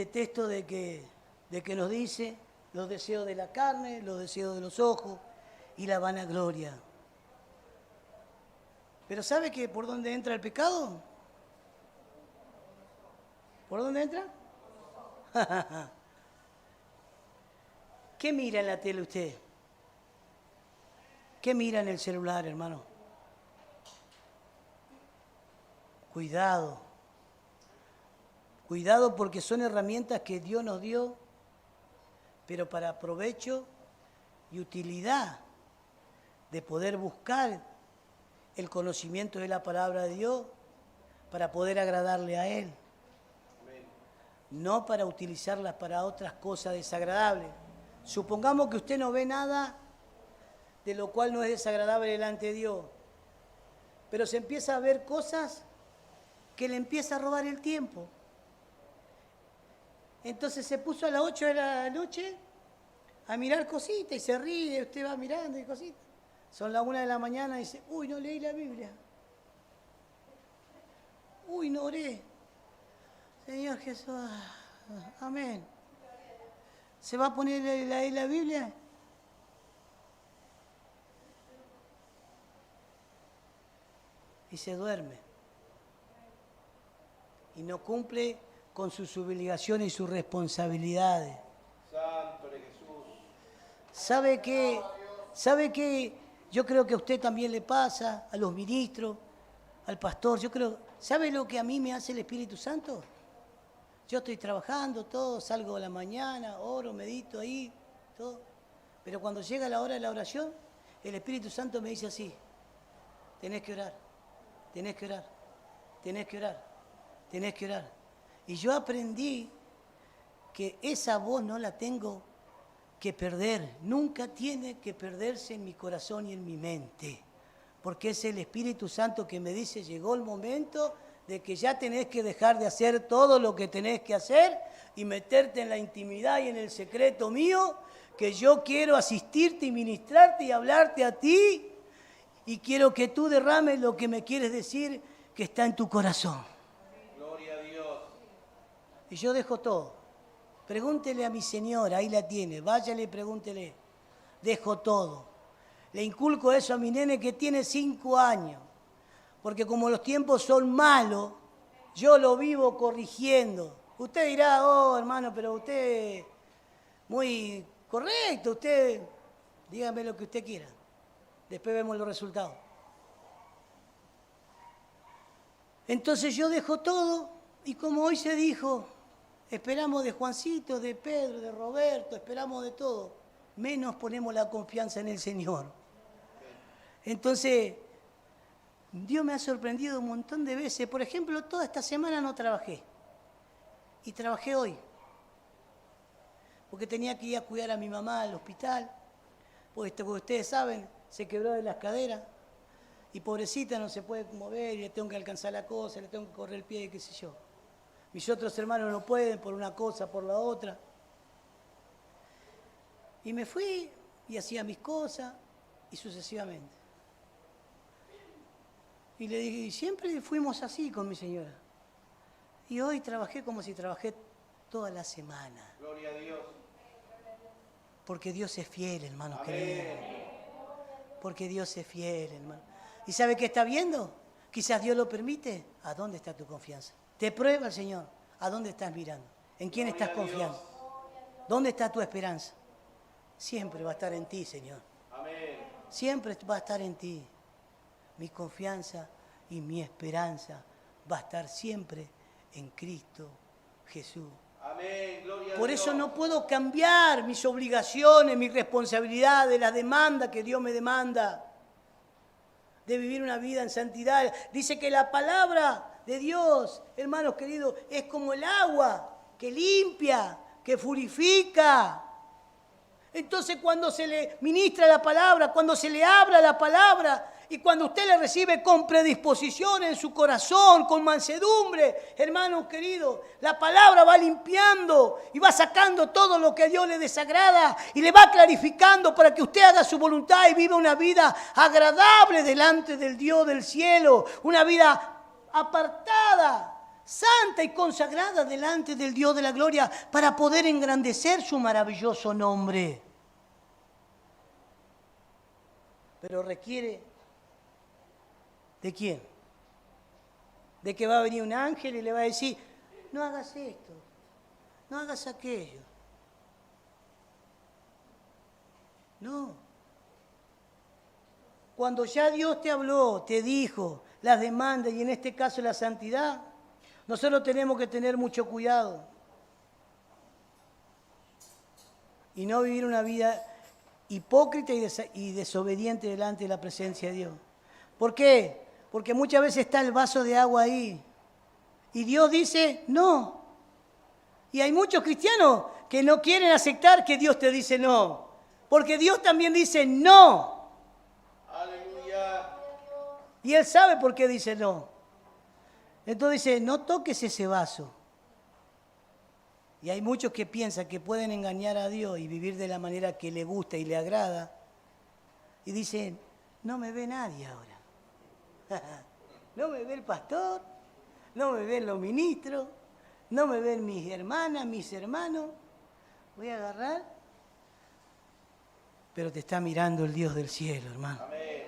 texto de que nos dice los deseos de la carne, los deseos de los ojos y la vanagloria. Pero ¿sabe que por dónde entra el pecado? ¿Por dónde entra? ¿Qué mira en la tele usted? ¿Qué mira en el celular, hermano? Cuidado. Cuidado porque son herramientas que Dios nos dio, pero para provecho y utilidad de poder buscar el conocimiento de la palabra de Dios para poder agradarle a Él. No para utilizarlas para otras cosas desagradables. Supongamos que usted no ve nada de lo cual no es desagradable delante de Dios, pero se empieza a ver cosas que le empieza a robar el tiempo. Entonces se puso a las 8 de la noche a mirar cositas y se ríe, usted va mirando y cositas. Son las 1 de la mañana y dice, uy, no leí la Biblia. Uy, no oré. Señor Jesús, amén. ¿Se va a poner la Biblia? Y se duerme. Y no cumple con sus obligaciones y sus responsabilidades. Santo de Jesús. ¿Sabe qué? Yo creo que a usted también le pasa, a los ministros, al pastor. Yo creo, ¿sabe lo que a mí me hace el Espíritu Santo? Yo estoy trabajando, todo, salgo a la mañana, oro, medito ahí, todo. Pero cuando llega la hora de la oración, el Espíritu Santo me dice así, tenés que orar, tenés que orar, tenés que orar, tenés que orar. Y yo aprendí que esa voz no la tengo que perder, nunca tiene que perderse en mi corazón y en mi mente, porque es el Espíritu Santo que me dice, llegó el momento de que ya tenés que dejar de hacer todo lo que tenés que hacer y meterte en la intimidad y en el secreto mío, que yo quiero asistirte y ministrarte y hablarte a ti y quiero que tú derrames lo que me quieres decir que está en tu corazón. Gloria a Dios. Y yo dejo todo. Pregúntele a mi señora, ahí la tiene, váyale y pregúntele. Dejo todo. Le inculco eso a mi nene que tiene 5 años. Porque como los tiempos son malos, yo lo vivo corrigiendo. Usted dirá, oh hermano, pero usted muy correcto, usted dígame lo que usted quiera. Después vemos los resultados. Entonces yo dejo todo y como hoy se dijo, esperamos de Juancito, de Pedro, de Roberto, esperamos de todo. Menos ponemos la confianza en el Señor. Entonces, Dios me ha sorprendido un montón de veces. Por ejemplo, toda esta semana no trabajé. Y trabajé hoy. Porque tenía que ir a cuidar a mi mamá al hospital. Porque ustedes saben, se quebró de las caderas. Y pobrecita no se puede mover y le tengo que alcanzar la cosa, le tengo que correr el pie, qué sé yo. Mis otros hermanos no pueden por una cosa, por la otra. Y me fui y hacía mis cosas y sucesivamente. Y le dije, y siempre fuimos así con mi señora. Y hoy trabajé como si trabajé toda la semana. Gloria a Dios. Porque Dios es fiel, hermanos queridos. Porque Dios es fiel, hermano. ¿Y sabe qué está viendo? Quizás Dios lo permite. ¿A dónde está tu confianza? Te prueba el Señor. ¿A dónde estás mirando? ¿En quién estás confiando? ¿Dónde está tu esperanza? Siempre va a estar en ti, Señor. Amén. Siempre va a estar en ti. Mi confianza y mi esperanza va a estar siempre en Cristo Jesús. Amén. Gloria a Dios. Por eso no puedo cambiar mis obligaciones, mis responsabilidades, las demandas que Dios me demanda de vivir una vida en santidad. Dice que la palabra de Dios, hermanos queridos, es como el agua que limpia, que purifica. Entonces cuando se le ministra la palabra, cuando se le habla la palabra y cuando usted le recibe con predisposición en su corazón, con mansedumbre, hermanos queridos, la palabra va limpiando y va sacando todo lo que a Dios le desagrada y le va clarificando para que usted haga su voluntad y viva una vida agradable delante del Dios del cielo, una vida apartada, santa y consagrada delante del Dios de la gloria para poder engrandecer su maravilloso nombre. Pero requiere ¿de quién? De que va a venir un ángel y le va a decir, no hagas esto, no hagas aquello. No. Cuando ya Dios te habló, te dijo las demandas y en este caso la santidad, nosotros tenemos que tener mucho cuidado y no vivir una vida hipócrita y desobediente delante de la presencia de Dios. ¿Por qué? Porque muchas veces está el vaso de agua ahí y Dios dice no. Y hay muchos cristianos que no quieren aceptar que Dios te dice no, porque Dios también dice no. Aleluya. Y Él sabe por qué dice no. Entonces dice, no toques ese vaso. Y hay muchos que piensan que pueden engañar a Dios y vivir de la manera que le gusta y le agrada. Y dicen, no me ve nadie ahora. No me ve el pastor, no me ven los ministros, no me ven mis hermanas, mis hermanos. Voy a agarrar. Pero te está mirando el Dios del cielo, hermano. Amén.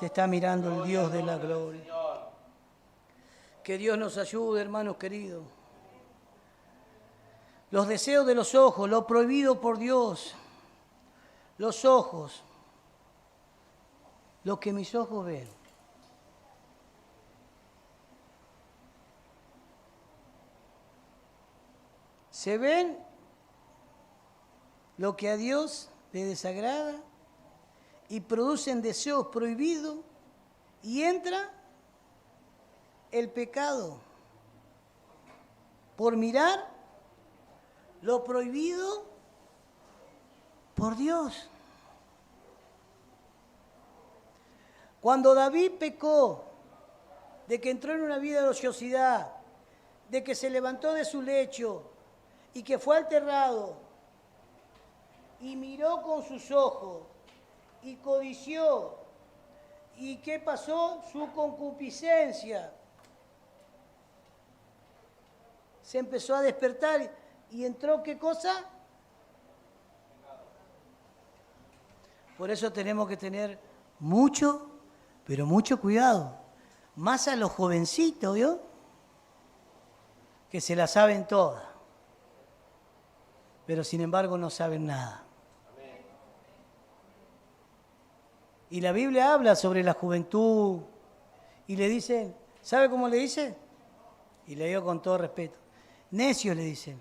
Te está mirando el Dios de la gloria. Que Dios nos ayude, hermanos queridos. Los deseos de los ojos, lo prohibido por Dios. Los ojos, lo que mis ojos ven. Se ven lo que a Dios le desagrada y producen deseos prohibidos y entra el pecado por mirar lo prohibido por Dios. Cuando David pecó de que entró en una vida de ociosidad, de que se levantó de su lecho y que fue alterrado y miró con sus ojos y codició, ¿y qué pasó? Su concupiscencia se empezó a despertar y entró, ¿qué cosa? Por eso tenemos que tener mucho, pero mucho cuidado. Más a los jovencitos, ¿vio? Que se la saben todas, pero sin embargo no saben nada. Y la Biblia habla sobre la juventud y le dicen, ¿sabe cómo le dice? Y le digo con todo respeto, necios le dicen.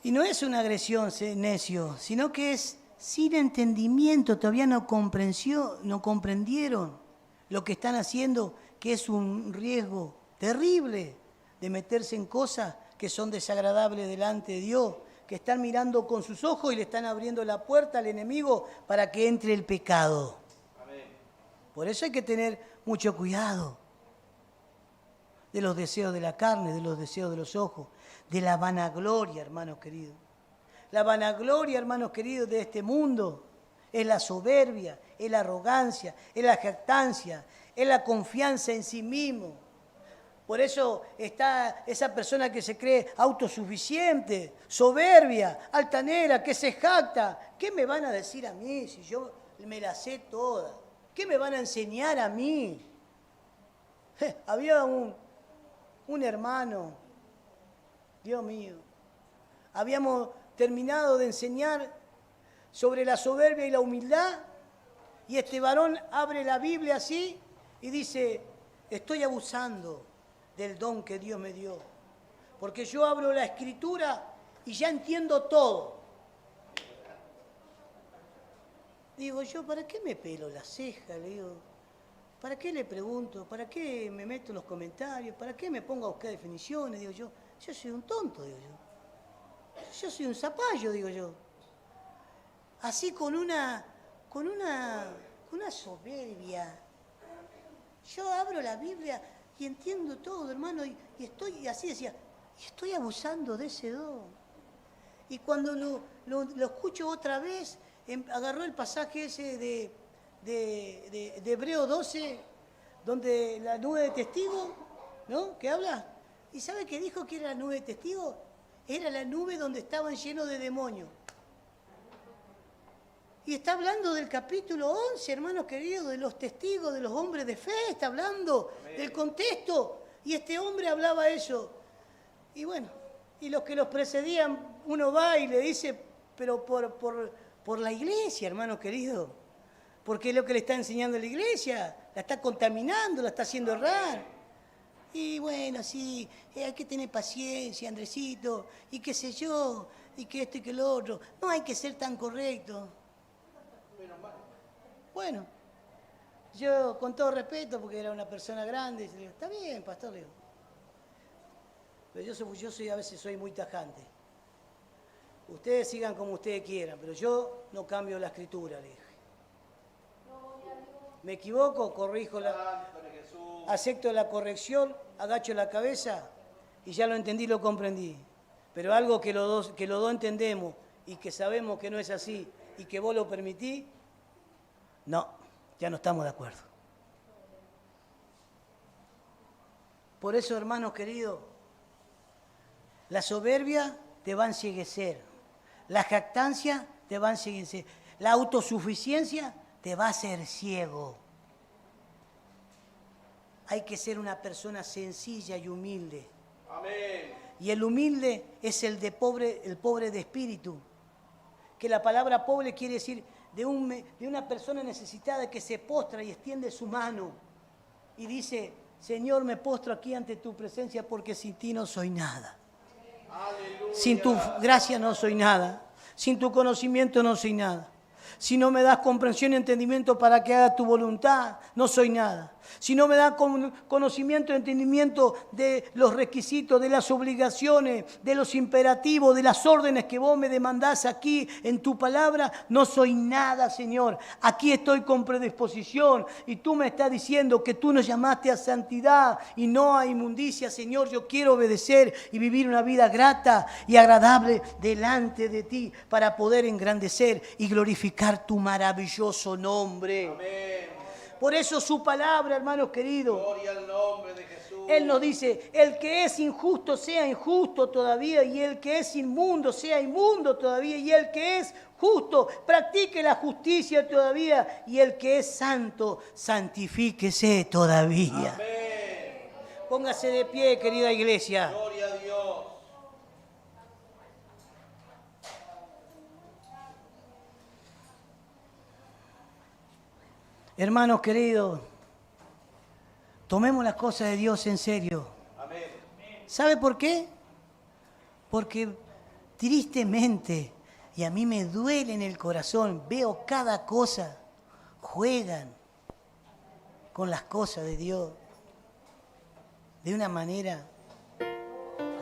Y no es una agresión ser necio, sino que es sin entendimiento, todavía no comprendieron lo que están haciendo, que es un riesgo terrible de meterse en cosas que son desagradables delante de Dios, que están mirando con sus ojos y le están abriendo la puerta al enemigo para que entre el pecado. Amén. Por eso hay que tener mucho cuidado de los deseos de la carne, de los deseos de los ojos, de la vanagloria, hermanos queridos. La vanagloria, hermanos queridos, de este mundo es la soberbia, es la arrogancia, es la jactancia, es la confianza en sí mismo. Por eso está esa persona que se cree autosuficiente, soberbia, altanera, que se jacta. ¿Qué me van a decir a mí si yo me la sé toda? ¿Qué me van a enseñar a mí? Había un hermano, Dios mío, habíamos terminado de enseñar sobre la soberbia y la humildad y este varón abre la Biblia así y dice, estoy abusando del don que Dios me dio, porque yo abro la Escritura y ya entiendo todo. Digo yo, ¿para qué me pelo la ceja? Le digo, ¿para qué le pregunto? ¿Para qué me meto en los comentarios? ¿Para qué me pongo a buscar definiciones? Digo yo soy un tonto, digo yo. Yo soy un zapallo, digo yo. Así con una soberbia. Yo abro la Biblia y entiendo todo, hermano, y estoy, así decía, y estoy abusando de ese don. Y cuando lo escucho otra vez, agarró el pasaje ese de Hebreo 12, donde la nube de testigos, ¿no? ¿Qué habla? ¿Y sabe qué dijo que era la nube de testigos? Era la nube donde estaban llenos de demonios. Y está hablando del capítulo 11, hermanos queridos, de los testigos, de los hombres de fe, está hablando del contexto. Y este hombre hablaba eso. Y bueno, y los que los precedían, uno va y le dice, pero por la iglesia, hermanos queridos. Porque es lo que le está enseñando la iglesia, la está contaminando, la está haciendo errar. Y bueno, sí, hay que tener paciencia, Andresito, y qué sé yo, y que esto y que lo otro. No hay que ser tan correcto. Bueno, yo con todo respeto, porque era una persona grande, le digo, está bien, pastor, le digo. Pero yo soy, a veces soy muy tajante. Ustedes sigan como ustedes quieran, pero yo no cambio la escritura, le dije. Me equivoco, corrijo acepto la corrección, agacho la cabeza y ya lo entendí, lo comprendí. Pero algo que los dos entendemos y que sabemos que no es así y que vos lo permitís, no, ya no estamos de acuerdo. Por eso, hermanos queridos, la soberbia te va a enceguecer, la jactancia te va a enceguecer, la autosuficiencia te va a hacer ciego. Hay que ser una persona sencilla y humilde. Amén. Y el humilde es el pobre de espíritu. Que la palabra pobre quiere decir de una persona necesitada que se postra y extiende su mano y dice, Señor, me postro aquí ante tu presencia porque sin ti no soy nada. Aleluya. Sin tu gracia no soy nada. Sin tu conocimiento no soy nada. Si no me das comprensión y entendimiento para que haga tu voluntad, no soy nada. Si no me das conocimiento y entendimiento de los requisitos, de las obligaciones, de los imperativos, de las órdenes que vos me demandás aquí en tu palabra, no soy nada, Señor. Aquí estoy con predisposición y tú me estás diciendo que tú nos llamaste a santidad y no a inmundicia, Señor. Yo quiero obedecer y vivir una vida grata y agradable delante de ti para poder engrandecer y glorificar tu maravilloso nombre. Amén. Por eso su palabra, hermanos queridos. Gloria al nombre de Jesús. Él nos dice, el que es injusto sea injusto todavía, y el que es inmundo sea inmundo todavía, y el que es justo practique la justicia todavía, y el que es santo santifíquese todavía. Amén. Póngase de pie, querida iglesia. Gloria a Dios. Hermanos queridos, tomemos las cosas de Dios en serio. Amén. ¿Sabe por qué? Porque tristemente, y a mí me duele en el corazón, veo cada cosa, juegan con las cosas de Dios de una manera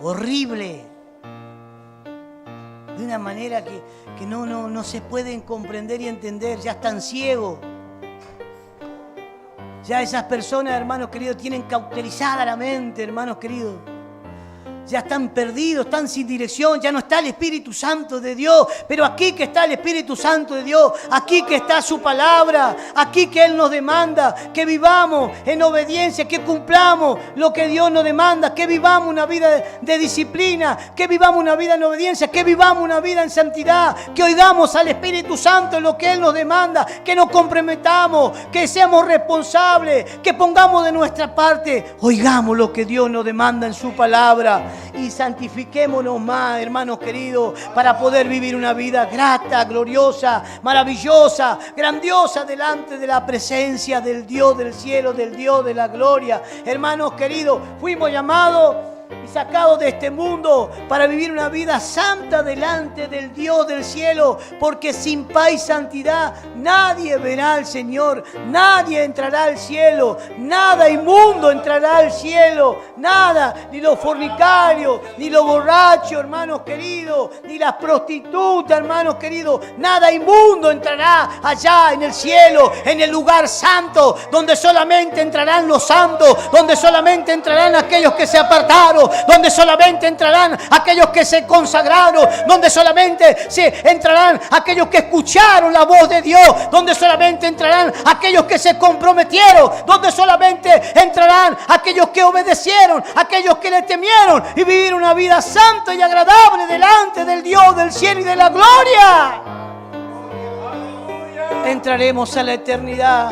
horrible, de una manera que no se pueden comprender y entender, ya están ciegos. Ya esas personas, hermanos queridos, tienen cauterizada la mente, hermanos queridos. Ya están perdidos, están sin dirección, ya no está el Espíritu Santo de Dios. Pero aquí que está el Espíritu Santo de Dios, aquí que está su palabra, aquí que Él nos demanda que vivamos en obediencia, que cumplamos lo que Dios nos demanda, que vivamos una vida de disciplina, que vivamos una vida en obediencia, que vivamos una vida en santidad, que oigamos al Espíritu Santo en lo que Él nos demanda, que nos comprometamos, que seamos responsables, que pongamos de nuestra parte, oigamos lo que Dios nos demanda en su palabra. Y santifiquémonos más, hermanos queridos, para poder vivir una vida grata, gloriosa, maravillosa, grandiosa delante de la presencia del Dios del cielo, del Dios de la gloria. Hermanos queridos, fuimos llamados y sacados de este mundo para vivir una vida santa delante del Dios del cielo, porque sin paz y santidad nadie verá al Señor, nadie entrará al cielo, nada inmundo entrará al cielo, nada, ni los fornicarios, ni los borrachos, hermanos queridos, ni las prostitutas, hermanos queridos, nada inmundo entrará allá en el cielo, en el lugar santo, donde solamente entrarán los santos, donde solamente entrarán aquellos que se apartaron, donde solamente entrarán aquellos que se consagraron, donde solamente entrarán aquellos que escucharon la voz de Dios, donde solamente entrarán aquellos que se comprometieron, donde solamente entrarán aquellos que obedecieron, aquellos que le temieron y vivieron una vida santa y agradable delante del Dios del cielo y de la gloria. Entraremos a la eternidad.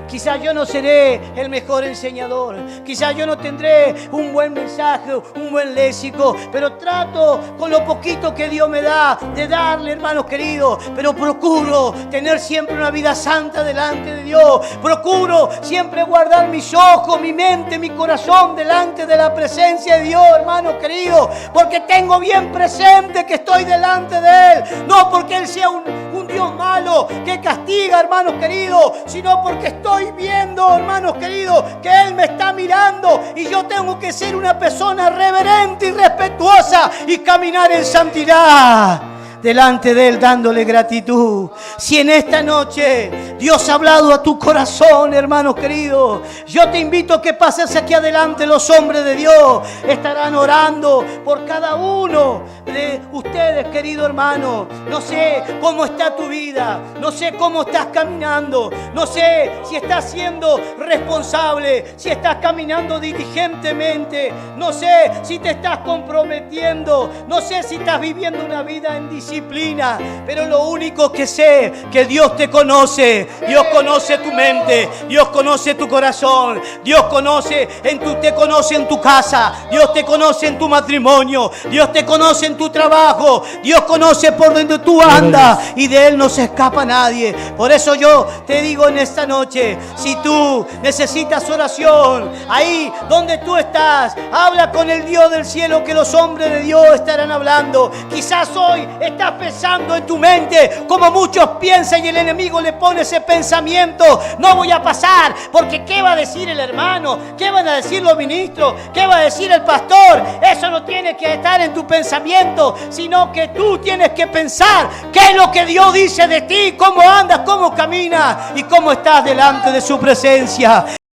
Quizás yo no seré el mejor enseñador, quizás yo no tendré un buen mensaje, un buen léxico, pero trato con lo poquito que Dios me da de darle, hermanos queridos, pero procuro tener siempre una vida santa delante de Dios, procuro siempre guardar mis ojos, mi mente, mi corazón delante de la presencia de Dios, hermanos queridos, porque tengo bien presente que estoy delante de Él, no porque Él sea un Dios malo que castiga, hermanos queridos, sino porque estoy viendo, hermanos queridos, que Él me está mirando y yo tengo que ser una persona reverente y respetuosa y caminar en santidad delante de Él dándole gratitud. Si en esta noche Dios ha hablado a tu corazón, hermanos queridos, yo te invito a que pases aquí adelante. Los hombres de Dios estarán orando por cada uno de ustedes, querido hermano. No sé cómo está tu vida, no sé cómo estás caminando, no sé si estás siendo responsable, si estás caminando diligentemente, no sé si te estás comprometiendo, no sé si estás viviendo una vida en disciplina, pero lo único que sé, que Dios te conoce. Dios conoce tu mente, Dios conoce tu corazón, Dios te conoce en tu casa, Dios te conoce en tu matrimonio, Dios te conoce en tu trabajo, Dios conoce por donde tú andas y de Él no se escapa nadie. Por eso yo te digo en esta noche, si tú necesitas oración, ahí donde tú estás, habla con el Dios del cielo, que los hombres de Dios estarán hablando. Quizás hoy estás pensando en tu mente como muchos piensan y el enemigo le pone ese pensamiento: no voy a pasar porque ¿qué va a decir el hermano? ¿Qué van a decir los ministros? ¿Qué va a decir el pastor? Eso no tiene que estar en tu pensamiento, sino que tú tienes que pensar qué es lo que Dios dice de ti, cómo andas, cómo caminas y cómo estás delante de su presencia.